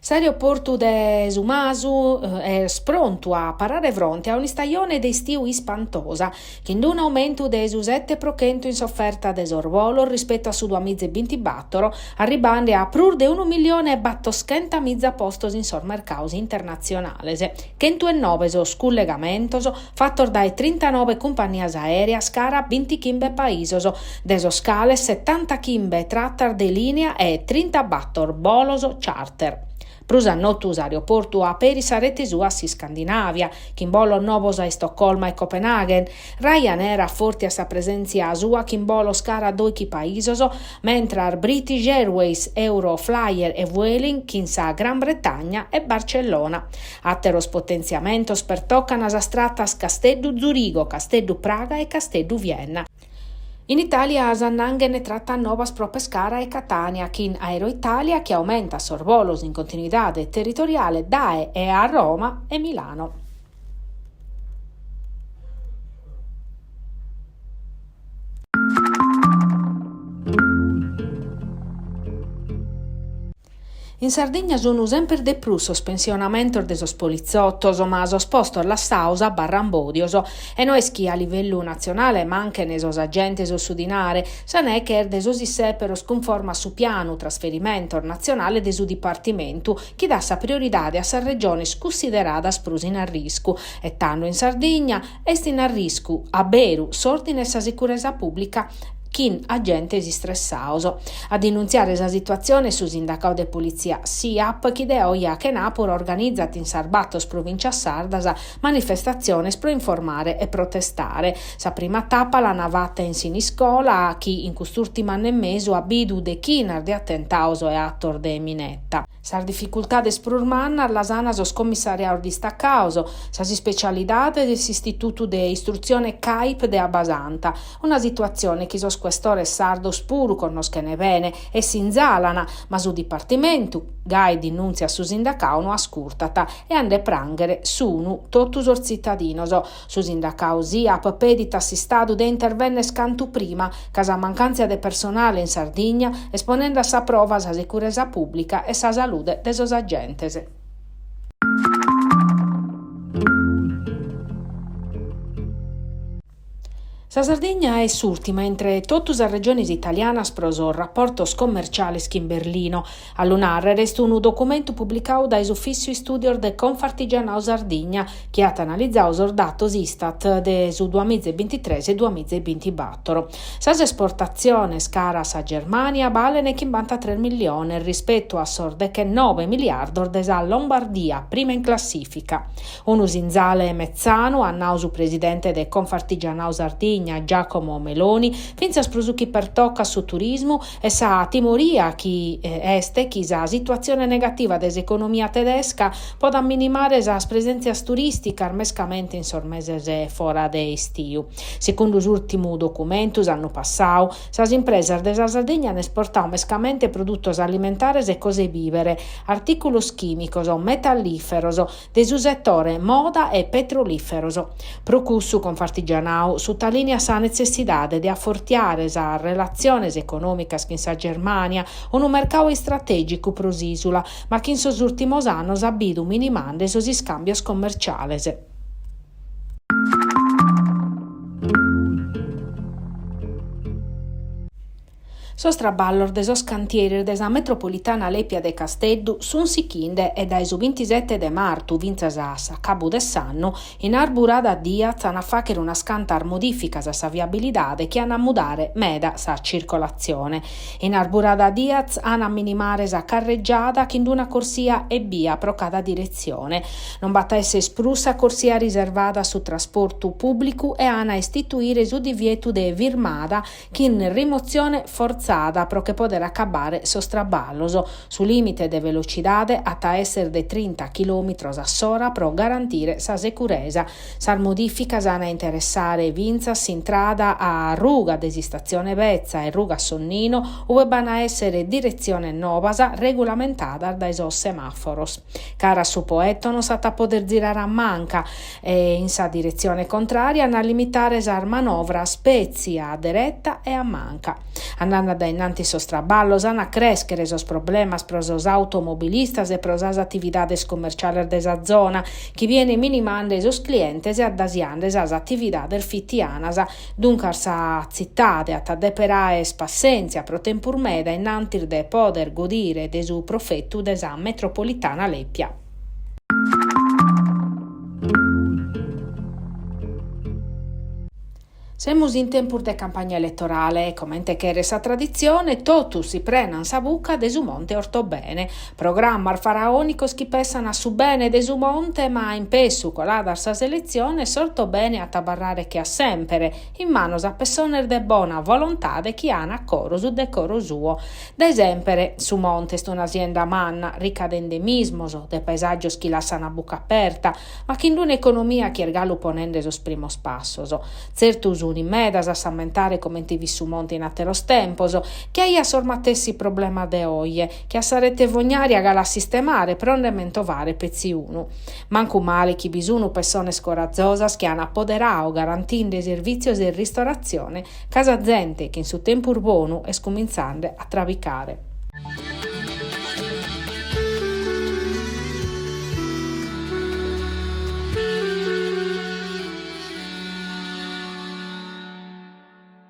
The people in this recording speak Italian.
S'aeroportu de Sumasu è pronto a parare fronte a un'istagione de stiu ispantosa, che in un aumento de su 7% in sofferta de sorvolo rispetto a su 2024, arrivando a prur de 1.800.000 postos in sormercaus internazionales, che in 9 scollegamentos fattor dai 39 compagnias aereas cara 20 chimbe paisos, deso scale 70 chimbe trattar de linea e 30 battor bolos charter. Prusannotus aeroportu a Peris a rete sua si Scandinavia, Chimbolo Novos a Stoccolma e Copenaghen, Ryanair a forti a sa presenza sua Chimbolo scara doichi paisoso, mentre British Airways, Euroflyer e Vueling chinsa Gran Bretagna e Barcellona. Atteros potenziamentos per toccana sa strattas Casteddu Zurigo, Casteddu Praga e Casteddu Vienna. In Italia Sannanghen tratta novas pro Pescara e Catania, kin Aero Italia che aumenta sorvolos in continuità territoriale da e a Roma e Milano. In Sardegna sono sempre de più sospensionamento de sos poliziottos, ma sosposto la sausa barrambodioso, e non è a livello nazionale, ma anche nei sos agenti sudinare, sanè che de sos isseperos conforma su piano trasferimento nazionale de su dipartimento, che dà sa priorità a sa regione considerata sprusin a rischio, e tanto in Sardegna est in a rischio a Beru, s'ordine e sa sicurezza pubblica, kin agente stressato. A denunziare la situazione su sindacato de polizia SIAP chi de oia che Napoli organizzat in Sarbattos provincia Sardas manifestazioni pro informare e protestare. Sa prima tappa la navata in siniscola chi in quest'ultimo anno e mese ha bidu de chinar de attentauso e attor de Minetta. Sa difficoltà de sprurman alla sana sos commissariato distaccauso, sa specialità dell'istituto de istruzione CAIP de Abasanta, una situazione che sos questore sardo spuru conoscene bene e si inzalana, ma su dipartimento gai dinunzia su sindacau no ascurtata e ande prangere sunu totus os cittadinos. Su sindacau SIAP pedit assistadu de intervenne scantu prima, casa mancanza de personale in Sardegna, esponendo a sa prova sa sicurezza pubblica e sa salute de sos agentes. Sa Sardegna è s'ultima entre totus as regionis italianas pro sos rapportos commerciales in Berlino. A lunare resta un documento pubblicato dai Uffici Studios de Confartigianao Sardegna che ha analizzato sos datos Istat de su 2023 e 2024. Sas esportazioni caras a Germania valene 53 milioni rispetto a sorde che 9 miliardi de sa Lombardia, prima in classifica. Unus inzale Mezzano, annausu presidente de Confartigianao Sardegna Giacomo Meloni, finza sprusuchi per tocca su turismo e sa timoria chi sa situazione negativa dell'economia tedesca può da minimare sa presenza turistica armescamente in sormese fora de estiu. Secondo l'ultimo documento anno passato, sas imprese de Sardegna ne esportano mescamente produttos alimentares e cose vivere, articulos chimicos o metalliferos de su settore moda e petroliferos. Procussu Confartigianao su talini a sa necessidade de affortiare sa relazione economica in sa Germania, un mercato strategico pro s'isula, ma che in sos ultimos annos ha bidu minimande sos scambios commerciales. Sos traballor de sos cantieri de sa metropolitana Lepia de Casteddu sun sichinde e dai su 27 de martu vinzas a cabu de s'anno in arburada Diaz an a facere una scantar modificas a sa viabilidade che an a mudare meda sa circolazione. In arburada Diaz an a minimare sa carreggiata che in una corsia e via pro cada direzione. Non batta esse esprusa corsia riservata su trasporto pubblico e an a istituire su divieto de virmada che in rimozione forzata pro che poter accabare sos traballos su limite de velocidade ata esser de 30 km a sora pro garantire sa sicurezza. Sar modificas ana interessare vinzas intrada a Ruga desistazione Vezza e Ruga Sonnino ove bana essere direzione novasa regolamentada dai sos semaforos. Cara su poettono sata poter girare a manca e in sa direzione contraria a limitare sa manovra spezia a diretta e a manca. Andando da innanti sos traballos a crescere sos problemas pro sos automobilistas e pro sas attividades commerciales de sa zona, chi viene minimando sos clientes e addasiando sas attividades fittianas. Dunque sa zittade a deperare spassenzia pro tempur meda innanti de poder godire de su profetto de sa metropolitana Leppia. Semus in tempus de campagna elettorale e comente che sa tradizione totus si prenan sa bucca de su monte ortobene. Programma faraonicos chi pensano a su bene de su monte, ma in pessu colada sa selezione sorto bene a tabarrare che a sempre, in manos a persone de bona volontà de chi ana coro su decoro suo. Da esempere, su monte sta un'azienda manna, ricca de endemismos, de paesaggios chi lassan a buca aperta, ma chi in un'economia chi ergalu ponende sos primos passos. Certus in medas a s'ammentare come ti su monte in atteros tempos, che aia sormattessi problema de oie, che a sarete vognari a gala sistemare prondemento vare pezzi unu. Mancu male chi bisunu persone scorazzosas che hanno appoderao garantinde servizios di ristorazione, casa gente che in su tempo urbano è scominciando a travicare.